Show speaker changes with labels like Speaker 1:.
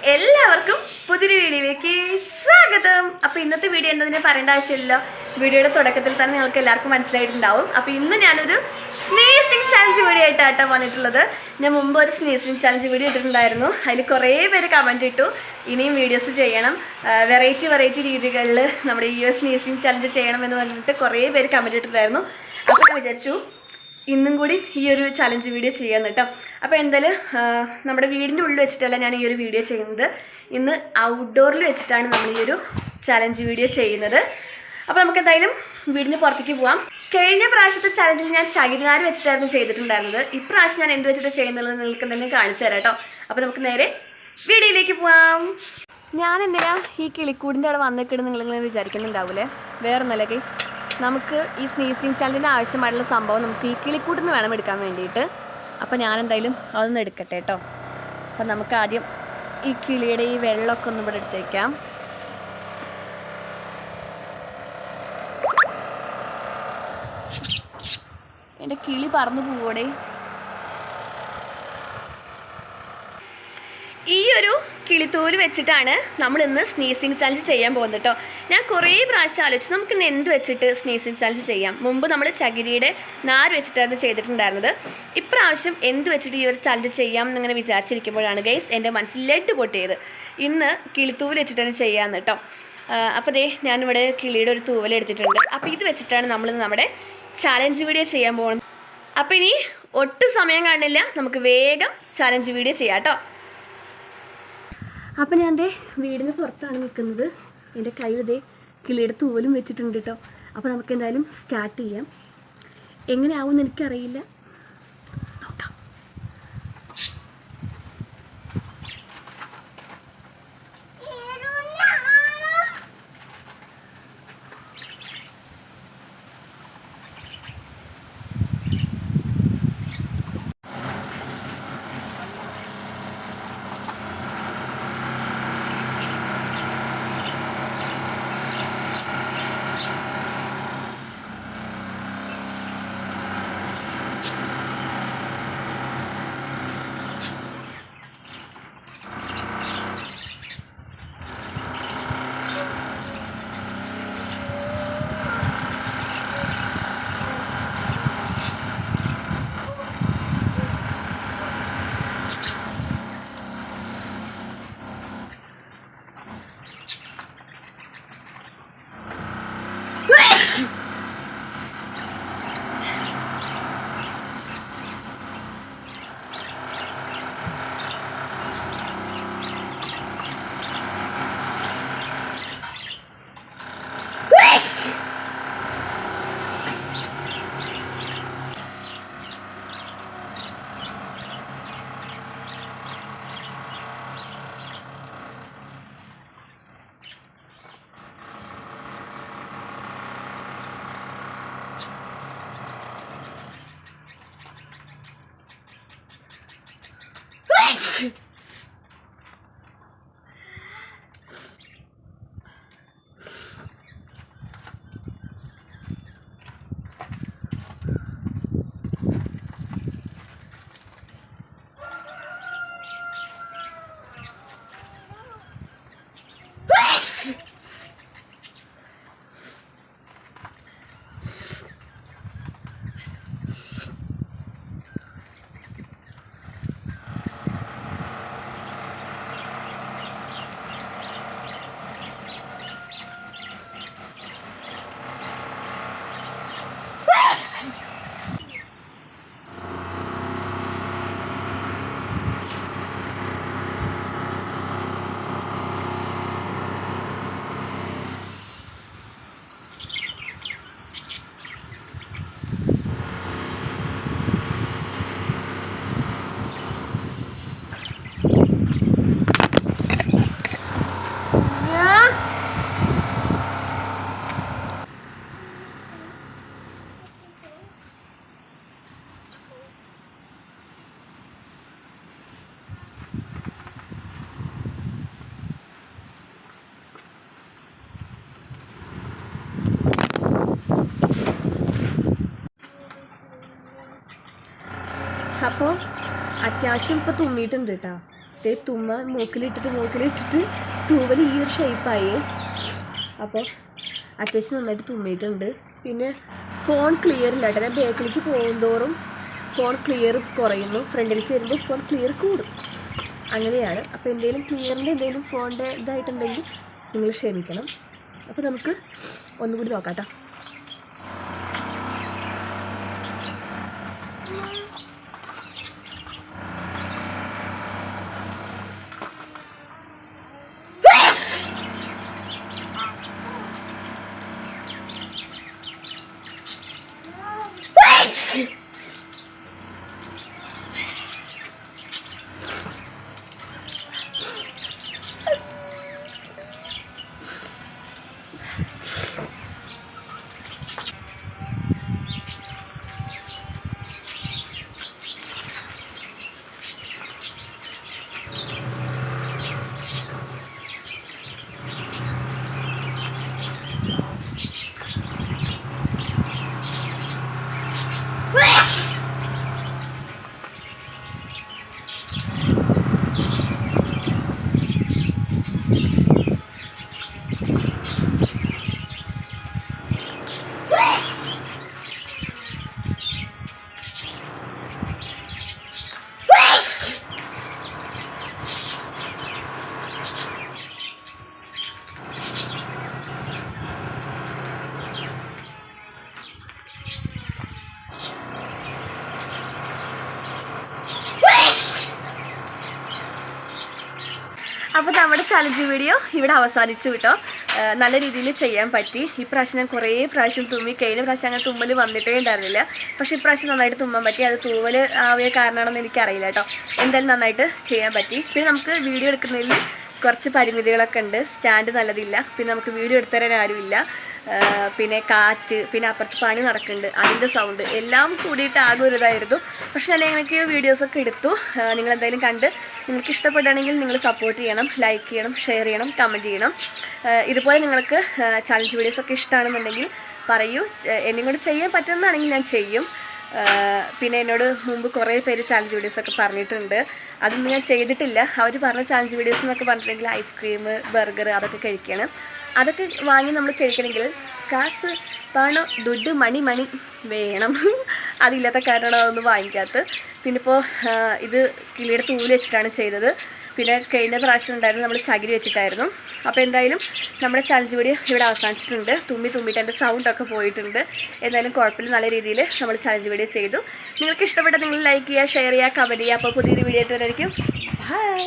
Speaker 1: എല്ലാവർക്കും പുതിയൊരു വീഡിയോയിലേക്ക് സ്വാഗതം. അപ്പോൾ ഇന്നത്തെ വീഡിയോ എന്നതിനെ പറയേണ്ട ആവശ്യമില്ല. വീഡിയോയുടെ തുടക്കത്തിൽ തന്നെ നിങ്ങൾക്ക് എല്ലാവർക്കും മനസ്സിലായിട്ടുണ്ടാവും. അപ്പോൾ ഇന്ന് ഞാനൊരു സ്നീസിങ് ചാലഞ്ച് വീഡിയോ ആയിട്ടാണ് വന്നിട്ടുള്ളത്. ഞാൻ മുമ്പ് ഒരു സ്നീസിങ് ചാലഞ്ച് വീഡിയോ ഇട്ടിട്ടുണ്ടായിരുന്നു. അതിൽ കുറേ പേര് കമൻറ്റ് ഇട്ടു ഇനിയും വീഡിയോസ് ചെയ്യണം, വെറൈറ്റി രീതികളിൽ നമ്മുടെ ഈ സ്നീസിങ് ചാലഞ്ച് ചെയ്യണം എന്ന് പറഞ്ഞിട്ട് കുറേ പേര് കമൻറ്റ് ഇട്ടിട്ടുണ്ടായിരുന്നു. അപ്പോൾ ഞാൻ വിചാരിച്ചു ഇന്നും കൂടി ഈ ഒരു ചലഞ്ച് വീഡിയോ ചെയ്യാമെന്ന് കേട്ടോ. അപ്പോൾ എന്തായാലും നമ്മുടെ വീടിൻ്റെ ഉള്ളിൽ വെച്ചിട്ടല്ല ഞാൻ ഈ ഒരു വീഡിയോ ചെയ്യുന്നത്. ഇന്ന് ഔട്ട്ഡോറിൽ വെച്ചിട്ടാണ് നമ്മൾ ഈ ഒരു ചലഞ്ച് വീഡിയോ ചെയ്യുന്നത്. അപ്പോൾ നമുക്ക് എന്തായാലും വീടിന് പുറത്തേക്ക് പോകാം. കഴിഞ്ഞ പ്രാവശ്യത്തെ ചലഞ്ചിൽ ഞാൻ ചകിരിനാര് വെച്ചിട്ടായിരുന്നു ചെയ്തിട്ടുണ്ടായിരുന്നത്. ഇപ്രാവശ്യം ഞാൻ എന്ത് വെച്ചിട്ട് ചെയ്യുന്നത് നിങ്ങൾക്ക് എന്തെങ്കിലും കാണിച്ചു തരാം കേട്ടോ. അപ്പോൾ നമുക്ക് നേരെ വീഡിയോയിലേക്ക് പോകാം. ഞാൻ എന്തിനാ ഈ കിളിക്കൂടിൻ്റെ അവിടെ വന്നിട്ട് നിങ്ങളിങ്ങനെ വിചാരിക്കുന്നുണ്ടാവില്ലേ? വേറൊന്നല്ല ഗൈസ്, നമുക്ക് ഈ സ്നീസിങ് ചലഞ്ചിന് ആവശ്യമായിട്ടുള്ള സംഭവം നമുക്ക് ഈ കിളിക്കൂട്ടിൽ നിന്ന് വേണം എടുക്കാൻ വേണ്ടിയിട്ട്. അപ്പോൾ ഞാൻ എന്തായാലും അതൊന്ന് എടുക്കട്ടെ കേട്ടോ. അപ്പം നമുക്ക് ആദ്യം ഈ കിളിയുടെ ഈ വെള്ളമൊക്കെ ഒന്ന് ഇവിടെ എടുത്ത് വയ്ക്കാം. എൻ്റെ കിളി പറന്നു പോവോടെ. ഈ ഒരു കിളിത്തോല് വെച്ചിട്ടാണ് നമ്മളിന്ന് സ്നീസിങ് ചലഞ്ച് ചെയ്യാൻ പോകുന്നത് കേട്ടോ. ഞാൻ കുറേ പ്രാവശ്യം ആലോചിച്ചു നമുക്കിന്ന് എന്ത് വെച്ചിട്ട് സ്നീസിങ് ചലഞ്ച് ചെയ്യാം. മുമ്പ് നമ്മൾ ചകിരിയുടെ നാര് വെച്ചിട്ടായിരുന്നു ചെയ്തിട്ടുണ്ടായിരുന്നത്. ഇപ്രാവശ്യം എന്ത് വെച്ചിട്ട് ഈ ഒരു ചലഞ്ച് ചെയ്യാം എന്നിങ്ങനെ വിചാരിച്ചിരിക്കുമ്പോഴാണ് ഗൈസ് എൻ്റെ മനസ്സിൽ ലെഡ് പൊട്ടിയത്. ഇന്ന് കിളിത്തൂവൽ വെച്ചിട്ടാണ് ചെയ്യാമെന്ന് കേട്ടോ. അപ്പോൾ ദേ ഞാനിവിടെ കിളിയുടെ ഒരു തൂവൽ എടുത്തിട്ടുണ്ട്. അപ്പോൾ ഇത് വെച്ചിട്ടാണ് നമ്മളിന്ന് നമ്മുടെ ചലഞ്ച് വീഡിയോ ചെയ്യാൻ പോകുന്നത്. അപ്പോൾ ഇനി ഒട്ടും സമയം കാണില്ല, നമുക്ക് വേഗം ചലഞ്ച് വീഡിയോ ചെയ്യാം കേട്ടോ. അപ്പം ഞാൻ ദേ വീടിന് പുറത്താണ് നിൽക്കുന്നത്. എൻ്റെ കയ്യിൽ ദേ കിളിയുടെ തൂവലും വെച്ചിട്ടുണ്ട് കേട്ടോ. അപ്പോൾ നമുക്ക് എന്തായാലും സ്റ്റാർട്ട് ചെയ്യാം. എങ്ങനെയാവുമെന്ന് എനിക്കറിയില്ല, നോക്കാം. അപ്പോൾ അത്യാവശ്യം ഇപ്പോൾ തുമ്മിയിട്ടുണ്ട് കേട്ടോ. തുമ്മ മൂക്കിലിട്ടിട്ട് തൂവൽ ഈ ഒരു ഷേപ്പായി. അപ്പോൾ അത്യാവശ്യം നന്നായിട്ട് തുമ്മിയിട്ടുണ്ട്. പിന്നെ ഫോൺ ക്ലിയർ ഇല്ല കേട്ടോ. ഞാൻ ബാക്കിലേക്ക് പോകുന്തോറും ഫോൺ ക്ലിയർ കുറയുന്നു, ഫ്രണ്ടിലേക്ക് വരുമ്പോൾ ഫോൺ ക്ലിയർ കൂടും. അങ്ങനെയാണ്. അപ്പോൾ എന്തെങ്കിലും ഫോണിൻ്റെ ഇതായിട്ടുണ്ടെങ്കിൽ നിങ്ങൾ ക്ഷമിക്കണം. അപ്പോൾ നമുക്ക് ഒന്നുകൂടി നോക്കാം കേട്ടോ. അപ്പോൾ നമ്മുടെ ചലഞ്ച് വീഡിയോ ഇവിടെ അവസാനിച്ചു കേട്ടോ. നല്ല രീതിയിൽ ചെയ്യാൻ പറ്റി. ഇപ്രാവശ്യം ഞാൻ കുറേ പ്രാവശ്യം തുമ്മി. കഴിഞ്ഞ പ്രാവശ്യം അങ്ങനെ തുമ്മൽ വന്നിട്ടേ ഉണ്ടായിരുന്നില്ല. പക്ഷേ ഇപ്രാവശ്യം നന്നായിട്ട് തുമ്മാൻ പറ്റി. അത് തൂവൽ ആവിയ കാരണമാണെന്ന് എനിക്കറിയില്ല കേട്ടോ. എന്തായാലും നന്നായിട്ട് ചെയ്യാൻ പറ്റി. പിന്നെ നമുക്ക് വീഡിയോ എടുക്കുന്നതിൽ കുറച്ച് പരിമിതികളൊക്കെ ഉണ്ട്. സ്റ്റാൻഡ് നല്ലതില്ല, പിന്നെ നമുക്ക് വീഡിയോ എടുത്തു തരാൻ ആരുമില്ല, പിന്നെ കാറ്റ്, പിന്നെ അപ്പുറത്ത് പണി നടക്കുന്നുണ്ട്, അതിൻ്റെ സൗണ്ട് എല്ലാം കൂടിയിട്ട് ആകെ ഒരു ഇതായിരുന്നു. പക്ഷേ ഞാൻ എങ്ങനെയൊക്കെയോ വീഡിയോസൊക്കെ എടുത്തു. നിങ്ങളെന്തായാലും കണ്ട് നിങ്ങൾക്ക് ഇഷ്ടപ്പെടുകയാണെങ്കിൽ നിങ്ങൾ സപ്പോർട്ട് ചെയ്യണം, ലൈക്ക് ചെയ്യണം, ഷെയർ ചെയ്യണം, കമൻറ്റ് ചെയ്യണം. ഇതുപോലെ നിങ്ങൾക്ക് ചാലഞ്ച് വീഡിയോസൊക്കെ ഇഷ്ടമാണെന്നുണ്ടെങ്കിൽ പറയൂ. എന്നെ കൊണ്ട് ചെയ്യാൻ പറ്റുന്നതാണെങ്കിൽ ഞാൻ ചെയ്യും. പിന്നെ എന്നോട് മുമ്പ് കുറേ പേര് ചാലഞ്ച് വീഡിയോസൊക്കെ പറഞ്ഞിട്ടുണ്ട്. അതൊന്നും ഞാൻ ചെയ്തിട്ടില്ല. അവർ പറഞ്ഞ ചാലഞ്ച് വീഡിയോസ് എന്നൊക്കെ പറഞ്ഞിട്ടുണ്ടെങ്കിൽ ഐസ്ക്രീം, ബർഗർ അതൊക്കെ കഴിക്കണം. അതൊക്കെ വാങ്ങി നമ്മൾ കഴിക്കണമെങ്കിൽ കാശ്, പണം, ദുഡ്, മണി വേണം. അതില്ലാത്ത കാരണമാണ് അതൊന്നും വാങ്ങിക്കാത്തത്. പിന്നെ ഇപ്പോൾ ഇത് കിളിയുടെ തൂല് വെച്ചിട്ടാണ് ചെയ്തത്. പിന്നെ കഴിഞ്ഞ പ്രാവശ്യം ഉണ്ടായിരുന്നു നമ്മൾ ചകിരി വെച്ചിട്ടായിരുന്നു. അപ്പോൾ എന്തായാലും നമ്മുടെ ചലഞ്ച് വീഡിയോ ഇവിടെ അവസാനിച്ചിട്ടുണ്ട്. തുമ്മിയിട്ട് എൻ്റെ സൗണ്ടൊക്കെ പോയിട്ടുണ്ട്. എന്തായാലും കുഴപ്പമില്ല, നല്ല രീതിയിൽ നമ്മൾ ചലഞ്ച് വീഡിയോ ചെയ്തു. നിങ്ങൾക്ക് ഇഷ്ടപ്പെട്ട നിങ്ങൾ ലൈക്ക് ചെയ്യുക, ഷെയർ ചെയ്യുക, കമൻറ്റ് ചെയ്യുക. അപ്പോൾ പുതിയൊരു വീഡിയോ ആയിട്ട് വരായിരിക്കും. ബൈ.